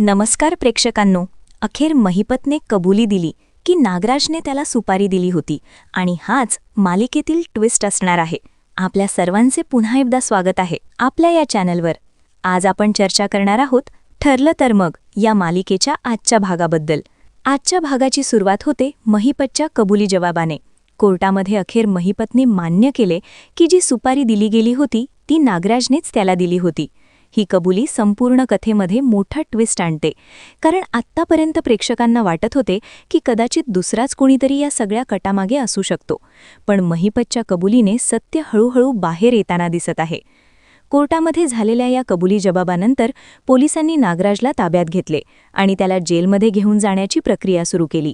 नमस्कार प्रेक्षकांनो. अखेर महिपतने कबुली दिली की नागराजने त्याला सुपारी दिली होती आणि हाच मालिकेतील ट्विस्ट असणार आहे. आपल्या सर्वांचे पुन्हा एकदा स्वागत आहे आपल्या या चॅनलवर. आज आपण चर्चा करणार आहोत ठरलं तर मग या मालिकेच्या आजच्या भागाबद्दल. आजच्या भागाची सुरुवात होते महिपतच्या कबुली जवाबाने. कोर्टामध्ये अखेर महिपतने मान्य केले की जी सुपारी दिली गेली होती ती नागराजनेच त्याला दिली होती. ही कबुली संपूर्ण कथेमध्ये मोठा ट्विस्ट आणते, कारण आत्तापर्यंत प्रेक्षकांना वाटत होते की कदाचित दुसराच कोणीतरी या सगळ्या कटामागे असू शकतो. पण महिपतच्या कबुलीने सत्य हळूहळू बाहेर येताना दिसत आहे. कोर्टामध्ये झालेल्या या कबुली जबाबानंतर पोलिसांनी नागराजला ताब्यात घेतले आणि त्याला जेलमध्ये घेऊन जाण्याची प्रक्रिया सुरू केली.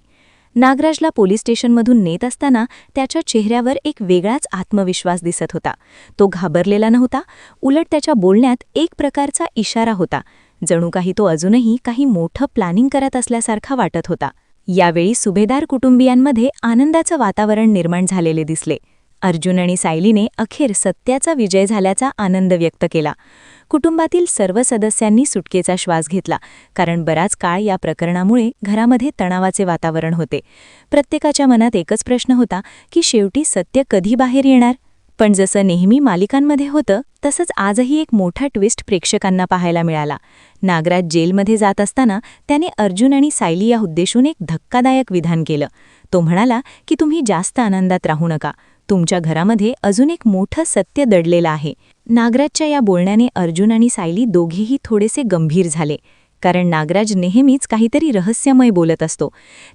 नागराजला पोलीस स्टेशनमधून नेत असताना त्याच्या चेहऱ्यावर एक वेगळाच आत्मविश्वास दिसत होता. तो घाबरलेला नव्हता, उलट त्याच्या बोलण्यात एक प्रकारचा इशारा होता. जणू काही तो अजूनही काही मोठं प्लॅनिंग करत असल्यासारखा वाटत होता. यावेळी सुभेदार कुटुंबियांमध्ये आनंदाचं वातावरण निर्माण झालेले दिसले. अर्जुन आणि सायलीने अखेर सत्याचा विजय झाल्याचा आनंद व्यक्त केला. कुटुंबातील सर्व सदस्यांनी सुटकेचा श्वास घेतला, कारण बराच काळ या प्रकरणामुळे घरामध्ये तणावाचे वातावरण होते. प्रत्येकाच्या मनात एकच प्रश्न होता की शेवटी सत्य कधी बाहेर येणार. पण जसं नेहमी मालिकांमध्ये होतं तसंच आजही एक मोठा ट्विस्ट प्रेक्षकांना पाहायला मिळाला. नागराज जेलमध्ये जात असताना त्याने अर्जुन आणि सायली या उद्देशून एक धक्कादायक विधान केलं. तो म्हणाला की तुम्ही जास्त आनंदात राहू नका, तुमच्या घरामध्ये अजून एक मोठं सत्य दडलेलं आहे. नागराजच्या या बोलण्याने अर्जुन आणि सायली दोघेही थोडेसे गंभीर झाले, कारण नागराज नेहमीच काहीतरी रहस्यमय बोलत असतो.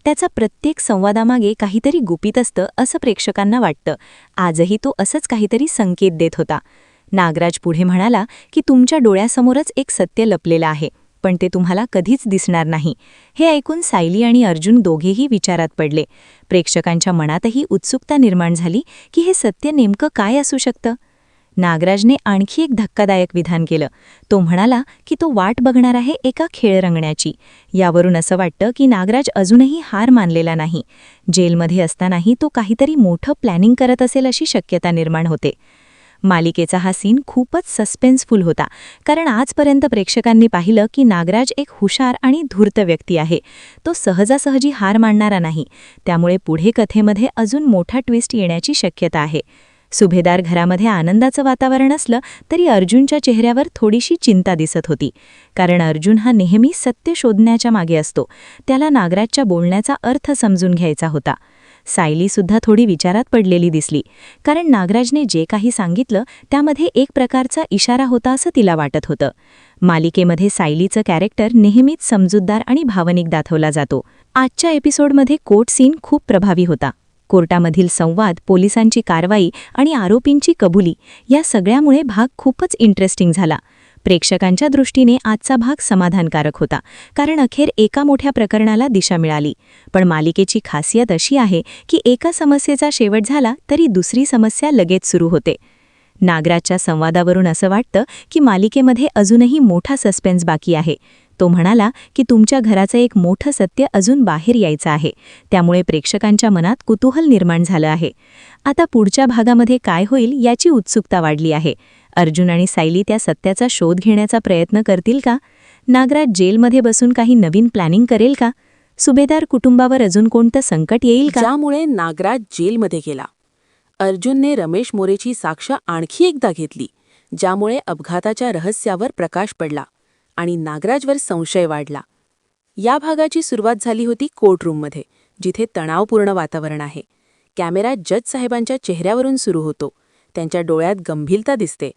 त्याचा प्रत्येक संवादामागे काहीतरी गुपित असतं असं प्रेक्षकांना वाटतं. आजही तो असंच काहीतरी संकेत देत होता. नागराज पुढे म्हणाला की तुमच्या डोळ्यासमोरच एक सत्य लपलेलं आहे, पण ते तुम्हाला कधीच दिसणार नाही. हे ऐकून सायली आणि अर्जुन दोघेही विचारात पडले. प्रेक्षकांच्या मनातही उत्सुकता निर्माण झाली की हे सत्य नेमकं काय असू शकतं. नागराजने आणखी एक धक्कादायक विधान केलं. तो म्हणाला की तो वाट बघणार आहे एका खेळ रंगण्याची. यावरून असं वाटतं की नागराज अजूनही हार मानलेला नाही. जेलमध्ये असतानाही तो काहीतरी मोठं प्लॅनिंग करत असेल अशी शक्यता निर्माण होते. मालिकेचा हा सीन खूपच सस्पेन्सफुल होता, कारण आजपर्यंत प्रेक्षकांनी पाहिलं की नागराज एक हुशार आणि धूर्त व्यक्ती आहे. तो सहजासहजी हार मानणारा नाही. त्यामुळे पुढे कथेमध्ये अजून मोठा ट्विस्ट येण्याची शक्यता आहे. सुभेदार घरामध्ये आनंदाचं वातावरण असलं तरी अर्जुनच्या चेहऱ्यावर थोडीशी चिंता दिसत होती, कारण अर्जुन हा नेहमी सत्य शोधण्याच्या मागे असतो. त्याला नागराजच्या बोलण्याचा अर्थ समजून घ्यायचा होता. सायलीसुद्धा थोडी विचारात पडलेली दिसली, कारण नागराजने जे काही सांगितलं त्यामध्ये एक प्रकारचा इशारा होता असं तिला वाटत होतं. मालिकेमध्ये सायलीचं कॅरेक्टर नेहमीच समजूतदार आणि भावनिक दाखवला जातो. आजच्या एपिसोडमध्ये कोर्ट सीन खूप प्रभावी होता. कोर्टामधील संवाद, पोलिसांची कारवाई आणि आरोपींची कबुली या सगळ्यामुळे भाग खूपच इंटरेस्टिंग झाला. प्रेक्षकांच्या दृष्टीने आजचा भाग समाधानकारक होता, कारण अखेर एका मोठ्या प्रकरणाला दिशा मिळाली. पण मालिकेची खासियत अशी आहे की एका समस्येचा शेवट झाला तरी दुसरी समस्या लगेच सुरू होते. नागराजच्या संवादावरून असं वाटतं की मालिकेमध्ये अजूनही मोठा सस्पेन्स बाकी आहे. तो म्हणाला की तुमच्या घराचं एक मोठं सत्य अजून बाहेर यायचं आहे. त्यामुळे प्रेक्षकांच्या मनात कुतूहल निर्माण झालं आहे. आता पुढच्या भागामध्ये काय होईल याची उत्सुकता वाढली आहे. अर्जुन आणि सायली त्या सत्याचा शोध घेण्याचा प्रयत्न करतील का? नागराज जेलमध्ये बसून काही नवीन प्लॅनिंग करेल का? सुभेदार कुटुंबावर अजून कोणतं संकट येईल का? ज्यामुळे नागराज जेलमध्ये गेला. अर्जुनने रमेश मोरेची साक्ष आणखी एकदा घेतली, ज्यामुळे अपघाताच्या रहस्यावर प्रकाश पडला आणि नागराजवर संशय वाढला. या भागाची सुरुवात झाली होती कोर्टरूममध्ये, जिथे तणावपूर्ण वातावरण आहे. कॅमेरा जज साहेबांच्या चेहऱ्यावरून सुरू होतो. त्यांच्या डोळ्यात गंभीरता दिसते.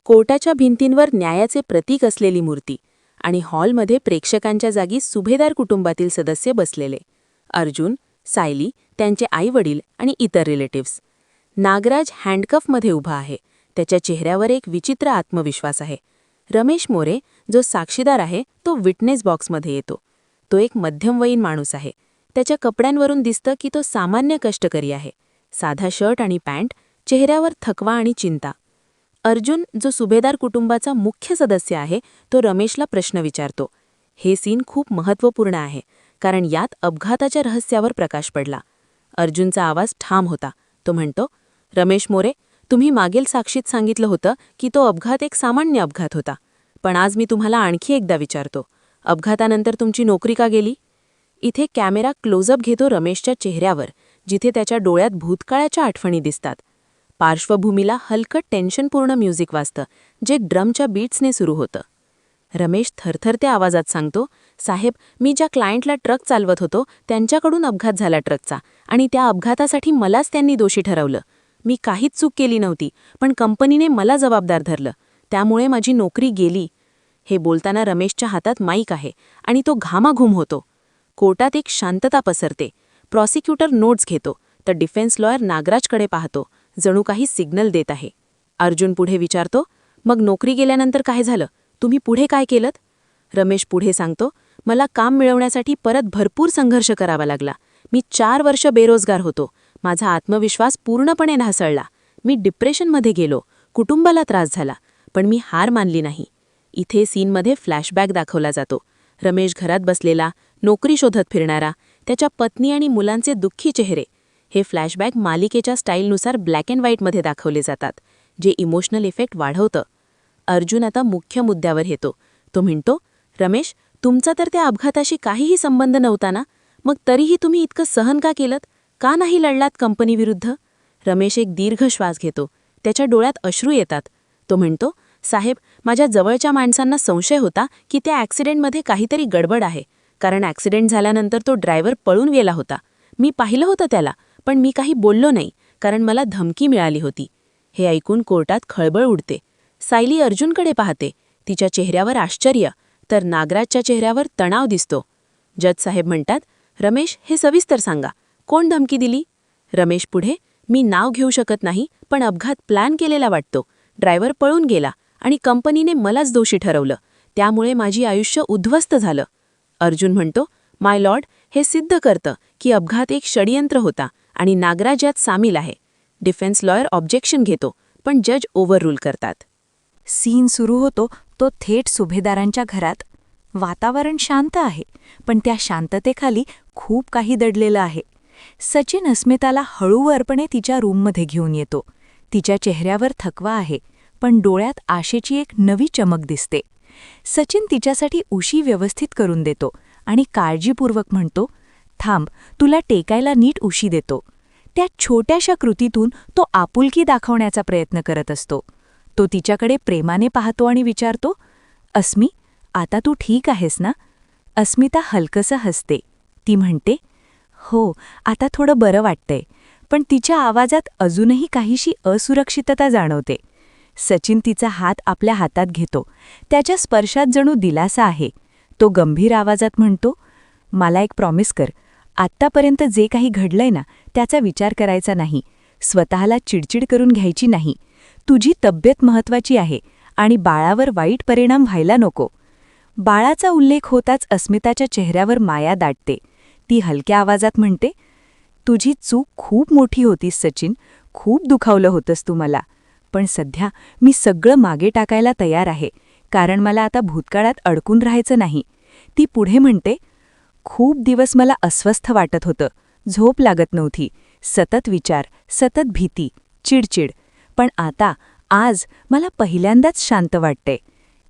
कोर्टाच्या भिंतींवर न्यायाचे प्रतीक असलेली मूर्ती आणि हॉलमध्ये प्रेक्षकांच्या जागी सुभेदार कुटुंबातील सदस्य बसलेले. अर्जुन, सायली, त्यांचे आईवडील आणि इतर रिलेटिव्स. नागराज हँडकफमध्ये उभा आहे. त्याच्या चेहऱ्यावर एक विचित्र आत्मविश्वास आहे. रमेश मोरे, जो साक्षीदार आहे, तो विटनेस बॉक्समध्ये येतो. तो एक मध्यमवयीन माणूस आहे. त्याच्या कपड्यांवरून दिसतं की तो सामान्य कष्टकरी आहे. साधा शर्ट आणि पॅन्ट, चेहऱ्यावर थकवा आणि चिंता. अर्जुन, जो सुभेदार कुटुंबाचा मुख्य सदस्य आहे, तो रमेशला प्रश्न विचारतो. हे सीन खूप महत्त्वपूर्ण आहे, कारण यात अपघाताच्या रहस्यावर प्रकाश पडला. अर्जुनचा आवाज ठाम होता. तो म्हणतो, रमेश मोरे, तुम्ही मागील साक्षीत सांगितलं होतं की तो अपघात एक सामान्य अपघात होता. पण आज मी तुम्हाला आणखी एकदा विचारतो, अपघातानंतर तुमची नोकरी का गेली? इथे कॅमेरा क्लोजअप घेतो रमेशच्या चेहऱ्यावर, जिथे त्याच्या डोळ्यात भूतकाळाच्या आठवणी दिसतात. पार्श्वभूमीला हलकं टेन्शनपूर्ण म्युझिक वाजतं, जे ड्रमच्या बीट्सने सुरू होतं. रमेश थरथरत्या आवाजात सांगतो, साहेब, मी ज्या क्लायंटला ट्रक चालवत होतो त्यांच्याकडून अपघात झाला ट्रकचा, आणि त्या अपघातासाठी मलाच त्यांनी दोषी ठरवलं. मी काहीच चूक केली नव्हती, पण कंपनीने मला जबाबदार धरलं. त्यामुळे माझी नोकरी गेली. हे बोलताना रमेशच्या हातात माईक आहे आणि तो घामाघूम होतो. कोर्टात एक शांतता पसरते. प्रॉसिक्युटर नोट्स घेतो, तर डिफेन्स लॉयर नागराजकडे पाहतो, जणू काही सिग्नल देत आहे. अर्जुन पुढे विचारतो, मग नोकरी गेल्यानंतर काय झालं? तुम्ही पुढे काय केलंत? रमेश पुढे सांगतो, मला काम मिळवण्यासाठी परत भरपूर संघर्ष करावा लागला. मी 4 वर्ष बेरोजगार होतो. माझा आत्मविश्वास पूर्णपणे ढासळला. मी डिप्रेशनमध्ये गेलो. कुटुंबाला त्रास झाला, पण मी हार मानली नाही. इथे सीनमध्ये फ्लॅशबॅक दाखवला जातो. रमेश घरात बसलेला, नोकरी शोधत फिरणारा, त्याच्या पत्नी आणि मुलांचे दुःखी चेहरे. हे फ्लॅशबॅक मालिकेच्या स्टाईलनुसार ब्लॅक अँड व्हाईटमध्ये दाखवले जातात, जे इमोशनल इफेक्ट वाढवतं. अर्जुन आता मुख्य मुद्द्यावर येतो. तो म्हणतो, रमेश, तुमचा तर त्या अपघाताशी काहीही संबंध नव्हता ना? मग तरीही तुम्ही इतकं सहन का केलंत? का नाही लढलात कंपनीविरुद्ध? रमेश एक दीर्घ श्वास घेतो. त्याच्या डोळ्यात अश्रू येतात. तो म्हणतो, साहेब, माझ्या जवळच्या माणसांना संशय होता की त्या ॲक्सिडेंटमध्ये काहीतरी गडबड आहे, कारण ॲक्सिडेंट झाल्यानंतर तो ड्रायव्हर पळून गेला होता. मी पाहिलं होतं त्याला, पण मी काही बोललो नाही, कारण मला धमकी मिळाली होती. हे ऐकून कोर्टात खळबळ उडते. सायली अर्जुनकडे पाहते. तिच्या चेहऱ्यावर आश्चर्य, तर नागराजच्या चेहऱ्यावर तणाव दिसतो. जज साहेब म्हणतात, रमेश, हे सविस्तर सांगा, कोण धमकी दिली? रमेश पुढे, मी नाव घेऊ शकत नाही, पण अपघात प्लॅन केलेला वाटतो. ड्रायव्हर पळून गेला आणि कंपनीने मलाच दोषी ठरवलं. त्यामुळे माझी आयुष्य उद्ध्वस्त झालं. अर्जुन म्हणतो, माय लॉर्ड, हे सिद्ध करतं की अपघात एक षडयंत्र होता आणि नागराज यात सामील आहे. डिफेन्स लॉयर ऑब्जेक्शन घेतो, पण जज ओव्हररूल करतात. सीन सुरू होतो तो थेट सुभेदारांच्या घरात. वातावरण शांत आहे, पण त्या शांततेखाली खूप काही दडलेलं आहे. सचिन अस्मिताला हळूवारपणे तिच्या रूममध्ये घेऊन येतो. तिच्या चेहऱ्यावर थकवा आहे, पण डोळ्यात आशेची एक नवी चमक दिसते. सचिन तिच्यासाठी उशी व्यवस्थित करून देतो आणि काळजीपूर्वक म्हणतो, थांब, तुला टेकायला नीट उशी देतो. त्या छोट्याशा कृतीतून तो आपुलकी दाखवण्याचा प्रयत्न करत असतो. तो तिच्याकडे प्रेमाने पाहतो आणि विचारतो, अस्मी, आता तू ठीक आहेस ना? अस्मिता हलकसं हसते. ती म्हणते, हो, आता थोडं बरं वाटतंय, पण तिच्या आवाजात अजूनही काहीशी असुरक्षितता जाणवते. सचिन तिचा हात आपल्या हातात घेतो. त्याच्या स्पर्शात जणू दिलासा आहे. तो गंभीर आवाजात म्हणतो, मला एक प्रॉमिस कर, आत्तापर्यंत जे काही घडलंय ना, त्याचा विचार करायचा नाही. स्वतःला चिडचिड करून घ्यायची नाही. तुझी तब्येत महत्वाची आहे आणि बाळावर वाईट परिणाम व्हायला नको. बाळाचा उल्लेख होताच अस्मिताच्या चेहऱ्यावर माया दाटते. ती हलक्या आवाजात म्हणते, तुझी चूक खूप मोठी होतीस सचिन, खूप दुखावलं होतंस तू मला. पण सध्या मी सगळं मागे टाकायला तयार आहे, कारण मला आता भूतकाळात अडकून राहायचं नाही. ती पुढे म्हणते, खूप दिवस मला अस्वस्थ वाटत होतं, झोप लागत नव्हती, सतत विचार, सतत भीती, चिडचिड. पण आता, आज मला पहिल्यांदाच शांत वाटते.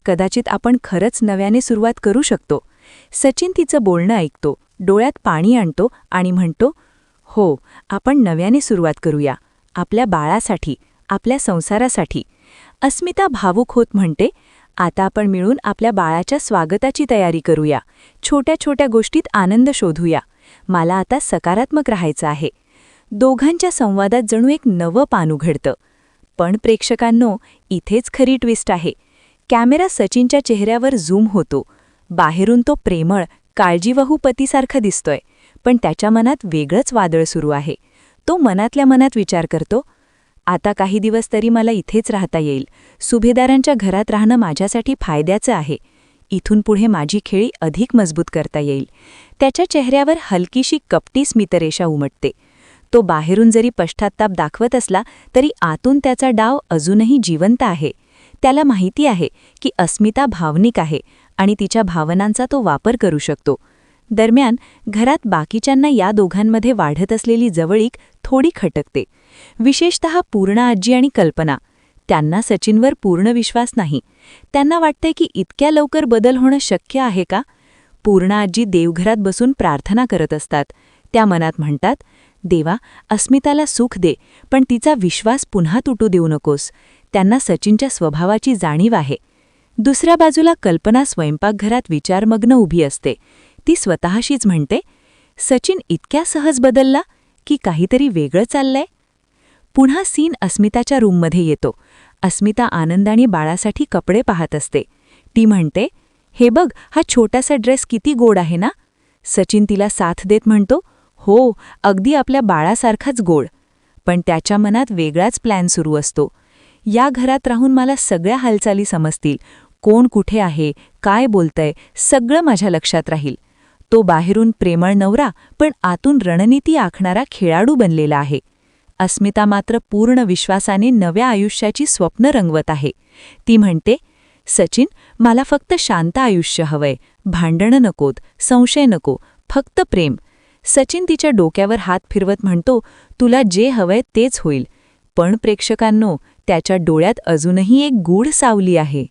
कदाचित आपण खरंच नव्याने सुरुवात करू शकतो. सचिन तिचं बोलणं ऐकतो, डोळ्यात पाणी आणतो आणि म्हणतो, हो, आपण नव्याने सुरुवात करूया, आपल्या बाळासाठी, आपल्या संसारासाठी. अस्मिता भावुक होत म्हणते, आता आपण मिळून आपल्या बाळाच्या स्वागताची तयारी करूया. छोट्या छोट्या गोष्टीत आनंद शोधूया. मला आता सकारात्मक राहायचं आहे. दोघांच्या संवादात जणू एक नवं पान उघडतं. पण प्रेक्षकांनो, इथेच खरी ट्विस्ट आहे. कॅमेरा सचिनच्या चेहऱ्यावर झूम होतो. बाहेरून तो प्रेमळ, काळजीवहू पतीसारखा दिसतोय, पण त्याच्या मनात वेगळंच वादळ सुरू आहे. तो मनातल्या मनात विचार करतो, आता काही दिवस तरी मला इथेच राहता येईल. सुभेदारांच्या घरात राहणं माझ्यासाठी फायद्याचं आहे. इथून पुढे माझी खेळी अधिक मजबूत करता येईल. त्याच्या चेहऱ्यावर हलकीशी कपटी स्मितरेषा उमटते. तो बाहेरून जरी पश्चात्ताप दाखवत असला तरी आतून त्याचा डाव अजूनही जिवंत आहे. त्याला माहिती आहे की अस्मिता भावनिक आहे आणि तिच्या भावनांचा तो वापर करू शकतो. दरम्यान घरात बाकीच्यांना या दोघांमध्ये वाढत असलेली जवळीक थोडी खटकते. विशेषतः पूर्ण आजी आणि कल्पना. त्यांना सचिनवर पूर्ण विश्वास नाही. त्यांना वाटतंय की इतक्या लवकर बदल होणं शक्य आहे का? पूर्णा आजी देवघरात बसून प्रार्थना करत असतात. त्या मनात म्हणतात, देवा, अस्मिताला सुख दे, पण तिचा विश्वास पुन्हा तुटू देऊ नकोस. त्यांना सचिनच्या स्वभावाची जाणीव आहे. दुसऱ्या बाजूला कल्पना स्वयंपाकघरात विचारमग्न उभी असते. ती स्वतःशीच म्हणते, सचिन इतक्या सहज बदलला की काहीतरी वेगळं चाललंय. पुन्हा सीन अस्मिताच्या रूममध्ये येतो. अस्मिता आनंदाने बाळासाठी कपडे पाहत असते. ती म्हणते, हे बघ, हा छोटासा ड्रेस किती गोड आहे ना. सचिन तिला साथ देत म्हणतो, हो, अगदी आपल्या बाळासारखाच गोड. पण त्याच्या मनात वेगळाच प्लॅन सुरू असतो. या घरात राहून मला सगळ्या हालचाली समजतील. कोण कुठे आहे, काय बोलतंय, सगळं माझ्या लक्षात राहील. तो बाहेरून प्रेमळ नवरा, पण आतून रणनीती आखणारा खेळाडू बनलेला आहे. अस्मिता मात्र पूर्ण विश्वासाने नव्या आयुष्याची स्वप्न रंगवत आहे. ती म्हणते, सचिन, मला फक्त शांत आयुष्य हवंय. भांडणं नकोत, संशय नको, फक्त प्रेम. सचिन तिच्या डोक्यावर हात फिरवत म्हणतो, तुला जे हवंय तेच होईल. पण प्रेक्षकांनो, त्याच्या डोळ्यात अजूनही एक गूढ सावली आहे.